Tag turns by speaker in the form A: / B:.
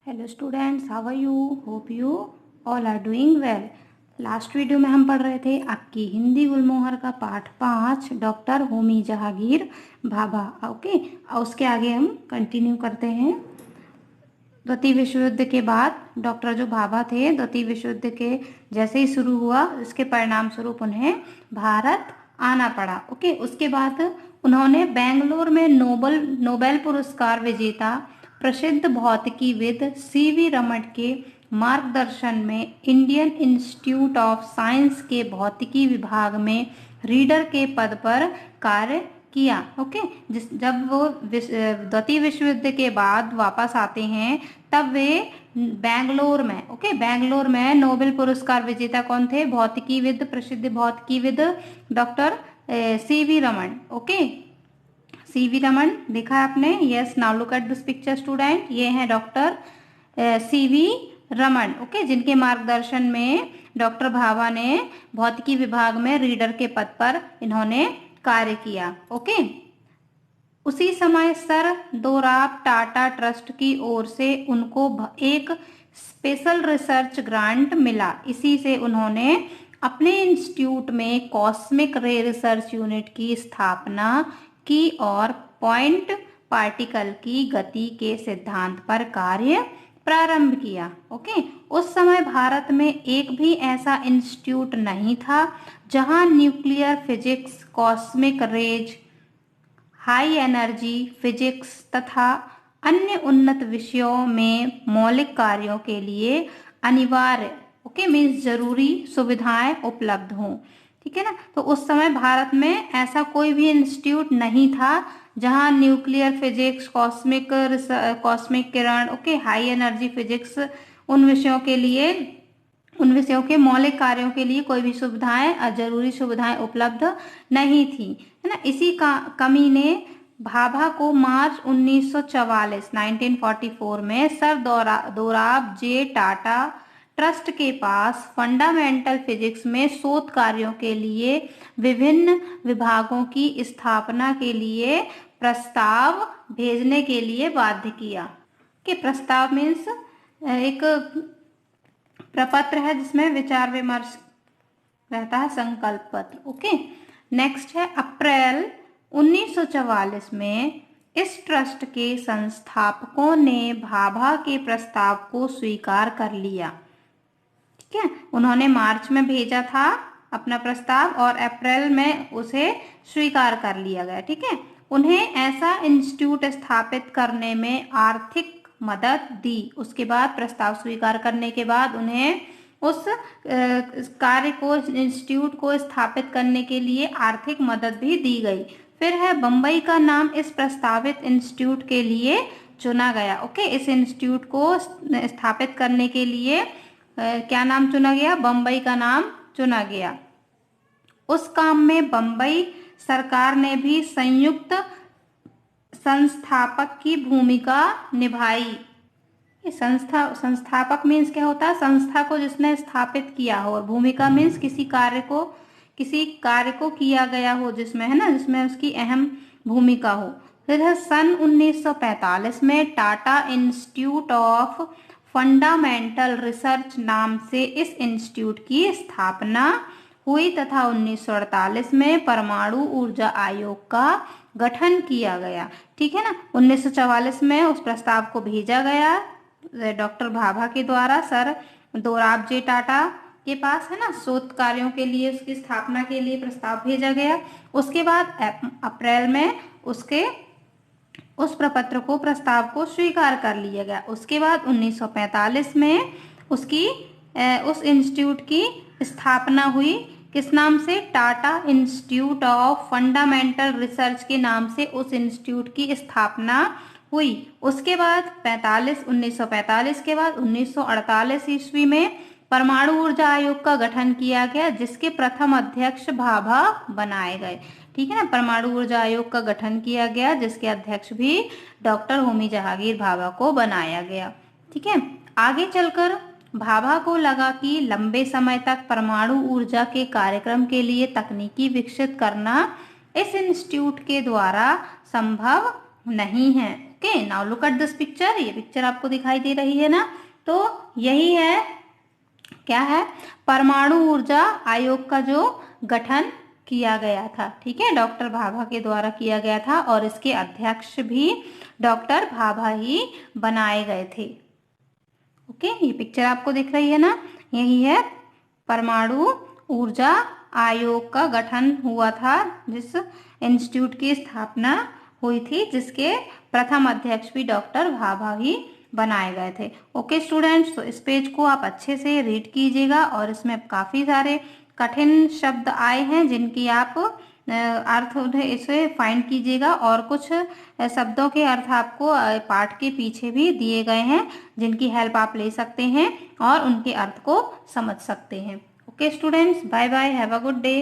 A: Hello students, how are you? Hope you all are doing well. Last video में हम पढ़ रहे थे आपकी हिंदी गुलमोहर का पाठ 5 डॉक्टर होमी जहांगीर भाभा। ओके, और उसके आगे हम कंटिन्यू करते हैं। द्वितीय विश्व युद्ध के बाद डॉक्टर जो भाभा थे, द्वितीय विश्व युद्ध के जैसे ही शुरू हुआ उसके परिणाम स्वरूप उन्हें भारत आना पड़ा। ओके, उसके बाद उन्होंने बेंगलोर में नोबेल पुरस्कार विजेता प्रसिद्ध भौतिकीविद सीवी रमन के मार्गदर्शन में इंडियन इंस्टीट्यूट ऑफ साइंस के भौतिकी विभाग में रीडर के पद पर कार्य किया। ओके, जब वो द्वितीय विश्व युद्ध के बाद वापस आते हैं तब वे बेंगलोर में नोबेल पुरस्कार विजेता कौन थे? भौतिकीविद, प्रसिद्ध भौतिकीविद doctor C V Raman. Okay, C V Raman देखा है आपने? Yes, now look at this picture student. ये हैं डॉक्टर सीवी रमन। ओके, जिनके मार्गदर्शन में डॉक्टर भाभा ने भौतिकी विभाग में रीडर के पद पर इन्होंने कार्य किया। ओके, उसी समय सर दोराब टाटा ट्रस्ट की ओर से उनको एक स्पेशल रिसर्च ग्रांट मिला। इसी से उन्होंने अपने इंस्टीट्यूट में कॉस्मिक रे रिसर्च यूनिट की स्थापना की और पॉइंट पार्टिकल की गति के सिद्धांत पर कार्य प्रारंभ किया। ओके, उस समय भारत में एक भी ऐसा इंस्टीट्यूट नहीं था जहां nuclear physics, cosmic rays, high energy physics तथा अन्य उन्नत विषयों में मौलिक कार्यों के लिए अनिवार्य मीन्स जरूरी सुविधाएं उपलब्ध हों। ठीक है ना? तो उस समय भारत में ऐसा कोई भी इंस्टीट्यूट नहीं था जहां न्यूक्लियर फिजिक्स, कॉस्मिक किरण, हाई एनर्जी फिजिक्स, उन विषयों के मौलिक कार्यों के लिए कोई भी सुविधाएं, जरूरी सुविधाएं उपलब्ध नहीं थी, है ना? इसी का कमी ने भाभा को मार्च 1944 में सर दोराब जे टाटा ट्रस्ट के पास फंडामेंटल फिजिक्स में शोध कार्यों के लिए विभिन्न विभागों की स्थापना के लिए प्रस्ताव भेजने के लिए बाध्य किया। कि प्रस्ताव मीन्स एक प्रपत्र है जिसमें विचार विमर्श रहता है, संकल्प पत्र। ओके, नेक्स्ट है अप्रैल 1944 में इस ट्रस्ट के संस्थापकों ने भाभा के प्रस्ताव को स्वीकार कर लिया। ठीक है, उन्होंने मार्च में भेजा था अपना प्रस्ताव और अप्रैल में उसे स्वीकार कर लिया गया। ठीक है, उन्हें ऐसा इंस्टीट्यूट स्थापित करने में आर्थिक मदद दी। उसके बाद प्रस्ताव स्वीकार करने के बाद उन्हें उस कार्य को, इंस्टीट्यूट को स्थापित करने के लिए आर्थिक मदद भी दी गई। फिर है बम्बई का नाम इस प्रस्तावित इंस्टीट्यूट के लिए चुना गया। ओके, इस इंस्टीट्यूट को स्थापित करने के लिए क्या नाम चुना गया? बम्बई का नाम चुना गया। उस काम में बम्बई सरकार ने भी संयुक्त संस्थापक की भूमिका निभाई। संस्थापक मीन्स क्या होता है? संस्था को जिसने स्थापित किया हो, और भूमिका मीन्स किसी कार्य को किया गया हो जिसमें, है ना, जिसमें उसकी अहम भूमिका हो। फिर है सन 1945 में Tata institute of fundamental research नाम से इस इंस्टीट्यूट की स्थापना हुई तथा 1948 में परमाणु ऊर्जा आयोग का गठन किया गया। ठीक है ना? 1944 में उस प्रस्ताव को भेजा गया डॉक्टर भाभा के द्वारा सर दोराब जे टाटा के पास, है ना, शोध कार्यों के लिए उसकी स्थापना के लिए प्रस्ताव भेजा गया। उसके बाद अप्रैल में उस प्रस्ताव को स्वीकार कर लिया गया। उसके बाद 1945 में उस इंस्टीट्यूट की स्थापना हुई। किस नाम से? Tata institute of fundamental research के नाम से उस इंस्टीट्यूट की स्थापना हुई। उसके बाद 1945 के बाद 1948 ईस्वी में परमाणु ऊर्जा आयोग का गठन किया गया जिसके प्रथम अध्यक्ष भाभा बनाए गए। ठीक है ना? परमाणु ऊर्जा आयोग का गठन किया गया जिसके अध्यक्ष भी डॉक्टर होमी जहांगीर भाभा को बनाया गया। ठीक है, आगे चलकर भाभा को लगा कि लंबे समय तक परमाणु ऊर्जा के कार्यक्रम के लिए तकनीकी विकसित करना इस इंस्टीट्यूट के द्वारा संभव नहीं है। Okay, now look at this picture. ये पिक्चर आपको दिखाई दे रही है ना, तो यही है, क्या है, परमाणु ऊर्जा आयोग का जो गठन किया गया था। ठीक है, डॉक्टर भाभा के द्वारा किया गया था और इसके अध्यक्ष भी डॉक्टर भाभा ही बनाए गए थे। ओके, ये पिक्चर आपको दिख रही है ना, यही है परमाणु ऊर्जा आयोग का गठन हुआ था, जिस इंस्टीट्यूट की स्थापना हुई थी, जिसके प्रथम अध्यक्ष भी डॉक्टर भाभा ही बनाए गए थे। ओके स्टूडेंट्स, तो इस पेज को आप अच्छे से रीड कीजिएगा और इसमें काफ़ी सारे कठिन शब्द आए हैं जिनकी आप अर्थ इसे फाइंड कीजिएगा, और कुछ शब्दों के अर्थ आपको पाठ के पीछे भी दिए गए हैं जिनकी हेल्प आप ले सकते हैं और उनके अर्थ को समझ सकते हैं। Okay students, bye bye, have a good day.